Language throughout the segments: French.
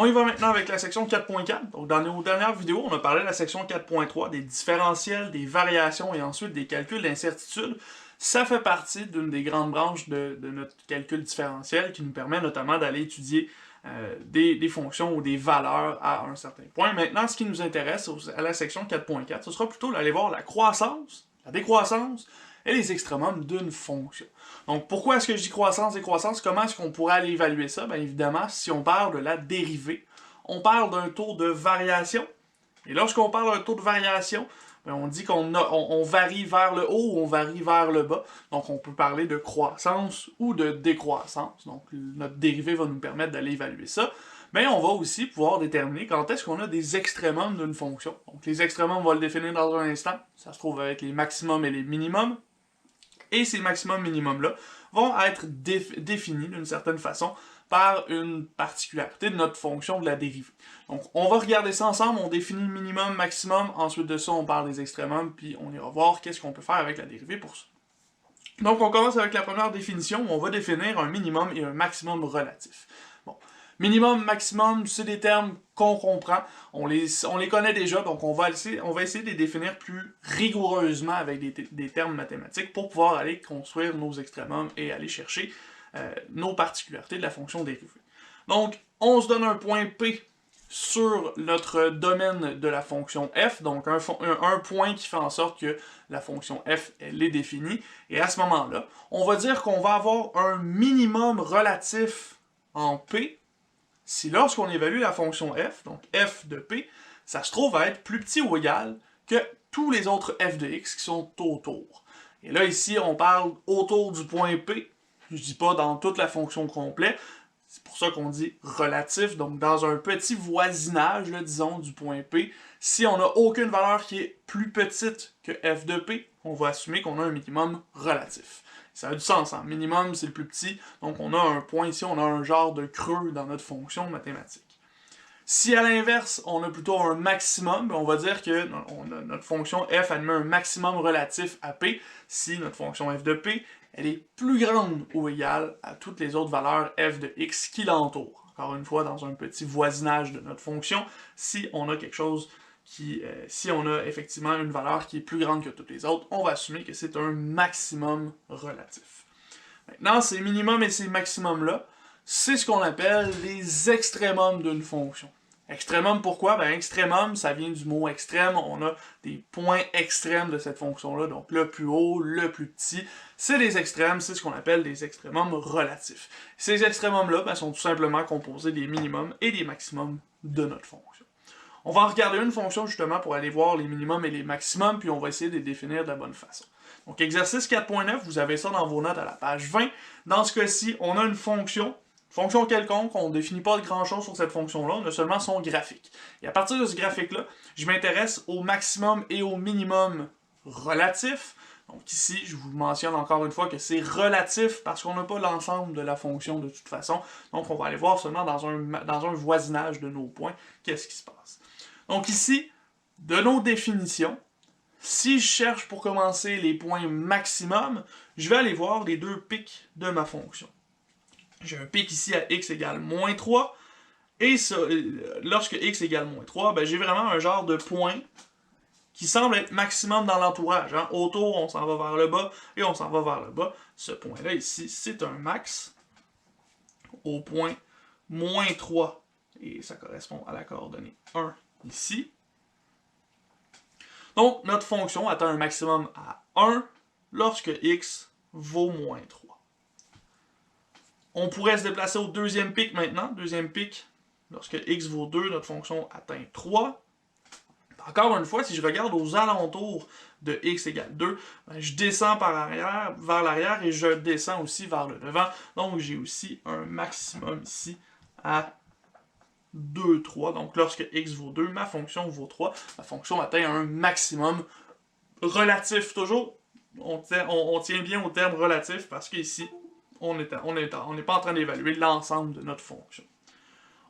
On y va maintenant avec la section 4.4. Donc, dans nos dernières vidéos, on a parlé de la section 4.3, des différentiels, des variations et ensuite des calculs d'incertitude. Ça fait partie d'une des grandes branches de notre calcul différentiel qui nous permet notamment d'aller étudier des fonctions ou des valeurs à un certain point. Maintenant, ce qui nous intéresse à la section 4.4, ce sera plutôt d'aller voir la croissance, la décroissance et les extrémums d'une fonction. Donc, pourquoi est-ce que je dis croissance, décroissance? Comment est-ce qu'on pourrait aller évaluer ça? Bien évidemment, si on parle de la dérivée, on parle d'un taux de variation. Et lorsqu'on parle d'un taux de variation, bien, on dit qu'on varie vers le haut ou on varie vers le bas. Donc, on peut parler de croissance ou de décroissance. Donc, notre dérivée va nous permettre d'aller évaluer ça. Mais on va aussi pouvoir déterminer quand est-ce qu'on a des extrémums d'une fonction. Donc, les extrémums, on va le définir dans un instant. Ça se trouve avec les maximums et les minimums. Et ces maximums-minimums-là vont être définis d'une certaine façon par une particularité de notre fonction de la dérivée. Donc, on va regarder ça ensemble, on définit le minimum, maximum, ensuite de ça, on parle des extrémums, puis on ira voir qu'est-ce qu'on peut faire avec la dérivée pour ça. Donc, on commence avec la première définition, où on va définir un minimum et un maximum relatif. Bon. Minimum, maximum, c'est des termes qu'on comprend, on les connaît déjà, donc on va essayer de les définir plus rigoureusement avec des termes mathématiques pour pouvoir aller construire nos extrémums et aller chercher nos particularités de la fonction dérivée. Donc, on se donne un point P sur notre domaine de la fonction f, donc un point qui fait en sorte que la fonction f, elle est définie, et à ce moment-là, on va dire qu'on va avoir un minimum relatif en P, si lorsqu'on évalue la fonction f, donc f de p, ça se trouve à être plus petit ou égal que tous les autres f de x qui sont autour. Et là, ici, on parle autour du point p, je dis pas dans toute la fonction complète, c'est pour ça qu'on dit relatif, donc dans un petit voisinage, là, disons, du point p, si on n'a aucune valeur qui est plus petite que f de p, on va assumer qu'on a un minimum relatif. Ça a du sens, hein? Minimum, c'est le plus petit, donc on a un point ici, on a un genre de creux dans notre fonction mathématique. Si à l'inverse, on a plutôt un maximum, on va dire que notre fonction f admet un maximum relatif à p, si notre fonction f de p, elle est plus grande ou égale à toutes les autres valeurs f de x qui l'entourent. Encore une fois, dans un petit voisinage de notre fonction, si on a quelque chose si on a effectivement une valeur qui est plus grande que toutes les autres, on va assumer que c'est un maximum relatif. Maintenant, ces minimums et ces maximums-là, c'est ce qu'on appelle les extrémums d'une fonction. Extrémum, pourquoi? Ben, extrémum, ça vient du mot extrême, on a des points extrêmes de cette fonction-là, donc le plus haut, le plus petit, c'est les extrêmes, c'est ce qu'on appelle des extrémums relatifs. Ces extrémums-là ben, sont tout simplement composés des minimums et des maximums de notre fonction. On va en regarder une fonction justement pour aller voir les minimums et les maximums, puis on va essayer de les définir de la bonne façon. Donc exercice 4.9, vous avez ça dans vos notes à la page 20. Dans ce cas-ci, on a une fonction quelconque, on ne définit pas grand-chose sur cette fonction-là, on a seulement son graphique. Et à partir de ce graphique-là, je m'intéresse au maximum et au minimum relatifs. Donc ici, je vous mentionne encore une fois que c'est relatif parce qu'on n'a pas l'ensemble de la fonction de toute façon. Donc on va aller voir seulement dans un voisinage de nos points qu'est-ce qui se passe. Donc ici, de nos définitions, si je cherche pour commencer les points maximum, je vais aller voir les deux pics de ma fonction. J'ai un pic ici à x égale moins 3, et ça, lorsque x égale moins 3, ben j'ai vraiment un genre de point qui semble être maximum dans l'entourage. Hein. Autour, on s'en va vers le bas, et on s'en va vers le bas. Ce point-là ici, c'est un max au point moins 3, et ça correspond à la coordonnée 1 ici. Donc, notre fonction atteint un maximum à 1 lorsque x vaut moins 3. On pourrait se déplacer au deuxième pic maintenant. Deuxième pic, lorsque x vaut 2, notre fonction atteint 3. Encore une fois, si je regarde aux alentours de x égale 2, ben je descends vers l'arrière et je descends aussi vers le devant. Donc, j'ai aussi un maximum ici à 2, 3. Donc, lorsque x vaut 2, ma fonction vaut 3. Ma fonction atteint un maximum relatif. Toujours, on tient bien au terme relatif parce qu'ici, on n'est pas en train d'évaluer l'ensemble de notre fonction.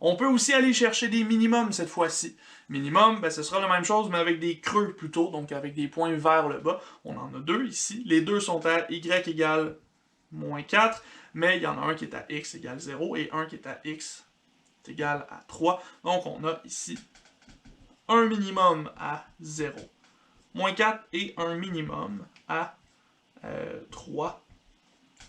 On peut aussi aller chercher des minimums cette fois-ci. Minimum, ben, ce sera la même chose, mais avec des creux plutôt, donc avec des points vers le bas. On en a deux ici. Les deux sont à y égale moins 4, mais il y en a un qui est à x égale 0 et un qui est à x est égal à 3. Donc on a ici un minimum à 0, moins 4 et un minimum à 3,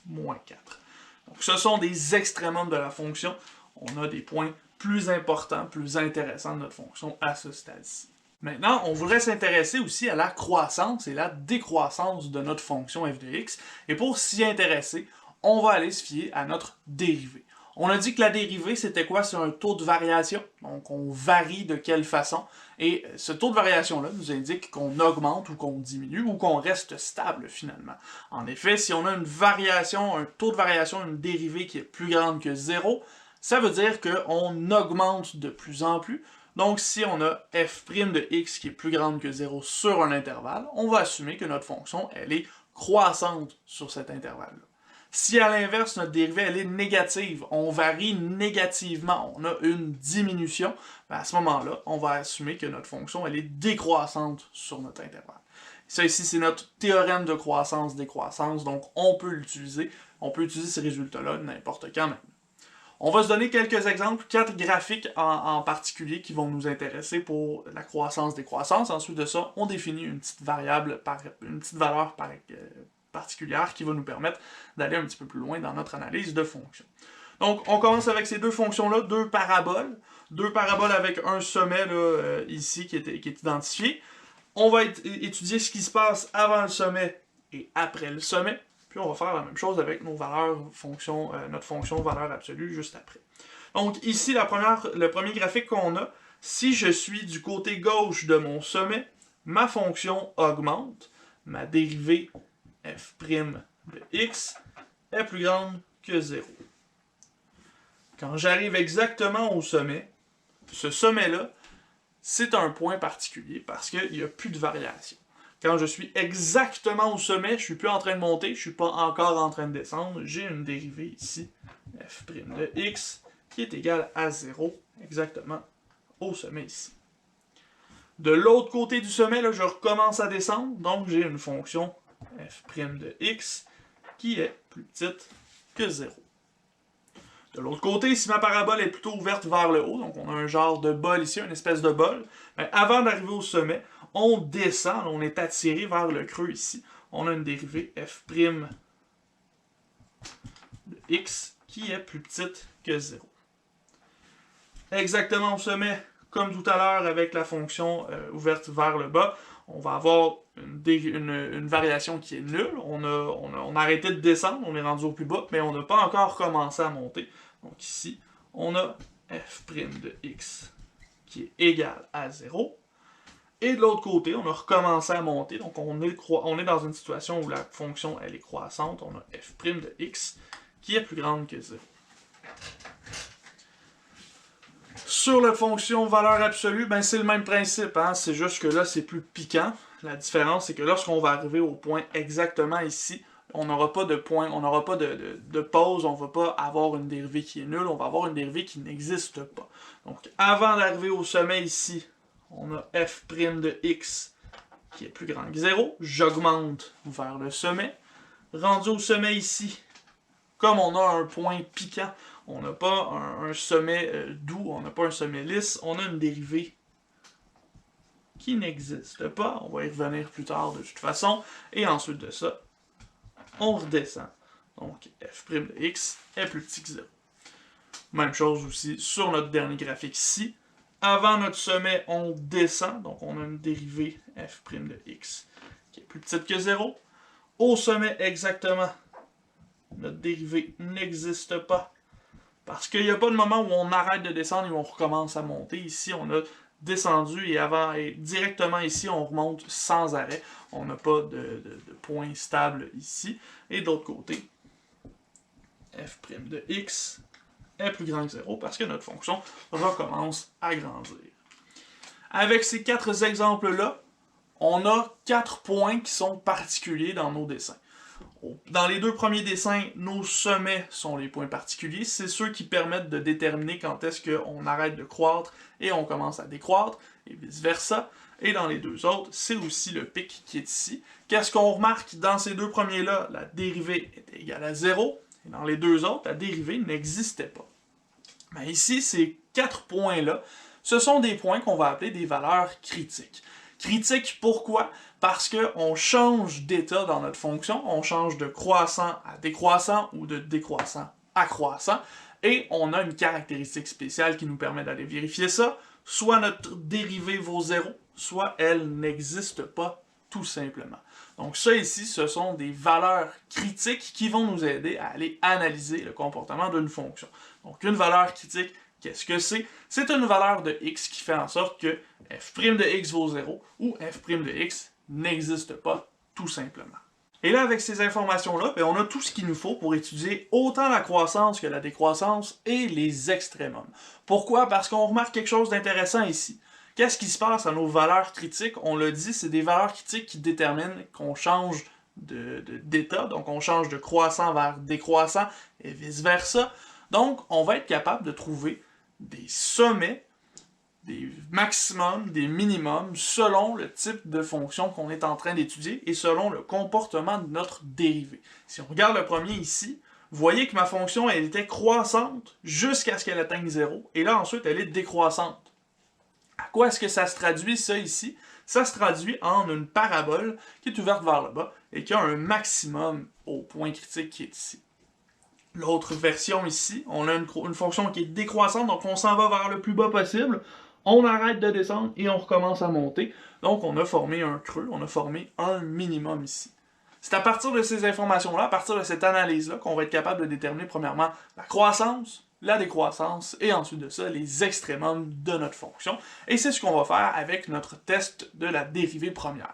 moins 4. Donc ce sont des extrémums de la fonction. On a des points plus importants, plus intéressants de notre fonction à ce stade-ci. Maintenant, on voudrait s'intéresser aussi à la croissance et la décroissance de notre fonction f de x. Et pour s'y intéresser, on va aller se fier à notre dérivée. On a dit que la dérivée, c'était quoi? C'est un taux de variation. Donc, on varie de quelle façon. Et ce taux de variation-là nous indique qu'on augmente ou qu'on diminue ou qu'on reste stable, finalement. En effet, si on a une variation, un taux de variation, une dérivée qui est plus grande que 0, ça veut dire qu'on augmente de plus en plus. Donc, si on a f' de x qui est plus grande que 0 sur un intervalle, on va assumer que notre fonction, elle est croissante sur cet intervalle-là. Si à l'inverse, notre dérivée, elle est négative, on varie négativement, on a une diminution, ben à ce moment-là, on va assumer que notre fonction, elle est décroissante sur notre intervalle. Ça ici, c'est notre théorème de croissance-décroissance, donc on peut l'utiliser. On peut utiliser ces résultats-là n'importe quand même. On va se donner quelques exemples, 4 graphiques en particulier qui vont nous intéresser pour la croissance-décroissance. Ensuite de ça, on définit une petite variable, une petite valeur particulière qui va nous permettre d'aller un petit peu plus loin dans notre analyse de fonctions. Donc, on commence avec ces deux fonctions-là, deux paraboles avec un sommet là, ici qui est identifié. On va étudier ce qui se passe avant le sommet et après le sommet. Puis on va faire la même chose avec nos valeurs notre fonction valeur absolue juste après. Donc ici, le premier graphique qu'on a, si je suis du côté gauche de mon sommet, ma fonction augmente, ma dérivée f' de x est plus grande que 0. Quand j'arrive exactement au sommet, ce sommet-là, c'est un point particulier parce qu'il n'y a plus de variation. Quand je suis exactement au sommet, je ne suis plus en train de monter, je ne suis pas encore en train de descendre, j'ai une dérivée ici, f' de x, qui est égale à 0, exactement au sommet ici. De l'autre côté du sommet, là, je recommence à descendre, donc j'ai une fonction f' de x qui est plus petite que 0. De l'autre côté, si ma parabole est plutôt ouverte vers le haut, donc on a un genre de bol ici, une espèce de bol, mais avant d'arriver au sommet, on descend, on est attiré vers le creux ici. On a une dérivée f' de x qui est plus petite que 0. Exactement au sommet, comme tout à l'heure avec la fonction ouverte vers le bas, on va avoir une variation qui est nulle. On a arrêté de descendre, on est rendu au plus bas, mais on n'a pas encore commencé à monter. Donc ici, on a f' de x qui est égal à 0. Et de l'autre côté, on a recommencé à monter, donc on est dans une situation où la fonction elle est croissante, on a f' de x qui est plus grande que 0. Sur la fonction valeur absolue, ben c'est le même principe, hein? C'est juste que là c'est plus piquant. La différence c'est que lorsqu'on va arriver au point exactement ici, on n'aura pas de point, on n'aura pas de pause, on ne va pas avoir une dérivée qui est nulle, on va avoir une dérivée qui n'existe pas. Donc avant d'arriver au sommet ici, on a f' de x qui est plus grand que 0. J'augmente vers le sommet. Rendu au sommet ici, comme on a un point piquant, on n'a pas un sommet doux, on n'a pas un sommet lisse, on a une dérivée qui n'existe pas. On va y revenir plus tard de toute façon. Et ensuite de ça, on redescend. Donc f' de x est plus petit que 0. Même chose aussi sur notre dernier graphique ici. Avant notre sommet, on descend, donc on a une dérivée f' de x qui est plus petite que 0. Au sommet, exactement, notre dérivée n'existe pas. Parce qu'il n'y a pas de moment où on arrête de descendre et où on recommence à monter. Ici, on a descendu et directement ici, on remonte sans arrêt. On n'a pas de point stable ici. Et d'autre côté, f' de x est plus grand que 0 parce que notre fonction recommence à grandir. Avec ces 4 exemples-là, on a 4 points qui sont particuliers dans nos dessins. Dans les 2 premiers dessins, nos sommets sont les points particuliers. C'est ceux qui permettent de déterminer quand est-ce qu'on arrête de croître et on commence à décroître, et vice-versa. Et dans les 2 autres, c'est aussi le pic qui est ici. Qu'est-ce qu'on remarque dans ces 2 premiers-là? La dérivée est égale à 0. Et dans les 2 autres, la dérivée n'existait pas. Mais ici, ces 4 points-là, ce sont des points qu'on va appeler des valeurs critiques. Critiques, pourquoi? Parce qu'on change d'état dans notre fonction, on change de croissant à décroissant ou de décroissant à croissant, et on a une caractéristique spéciale qui nous permet d'aller vérifier ça. Soit notre dérivée vaut 0, soit elle n'existe pas tout simplement. Donc ça ici, ce sont des valeurs critiques qui vont nous aider à aller analyser le comportement d'une fonction. Donc une valeur critique, qu'est-ce que c'est? C'est une valeur de x qui fait en sorte que f' de x vaut 0 ou f' de x n'existe pas tout simplement. Et là, avec ces informations-là, on a tout ce qu'il nous faut pour étudier autant la croissance que la décroissance et les extrémums. Pourquoi? Parce qu'on remarque quelque chose d'intéressant ici. Qu'est-ce qui se passe à nos valeurs critiques? On l'a dit, c'est des valeurs critiques qui déterminent qu'on change d'état, donc on change de croissant vers décroissant et vice-versa. Donc, on va être capable de trouver des sommets, des maximums, des minimums, selon le type de fonction qu'on est en train d'étudier et selon le comportement de notre dérivée. Si on regarde le premier ici, vous voyez que ma fonction, elle était croissante jusqu'à ce qu'elle atteigne 0, et là, ensuite, elle est décroissante. À quoi est-ce que ça se traduit, ça, ici? Ça se traduit en une parabole qui est ouverte vers le bas et qui a un maximum au point critique qui est ici. L'autre version ici, on a une fonction qui est décroissante, donc on s'en va vers le plus bas possible, on arrête de descendre et on recommence à monter. Donc on a formé un creux, on a formé un minimum ici. C'est à partir de ces informations-là, à partir de cette analyse-là, qu'on va être capable de déterminer premièrement la croissance, la décroissance, et ensuite de ça, les extrémums de notre fonction. Et c'est ce qu'on va faire avec notre test de la dérivée première.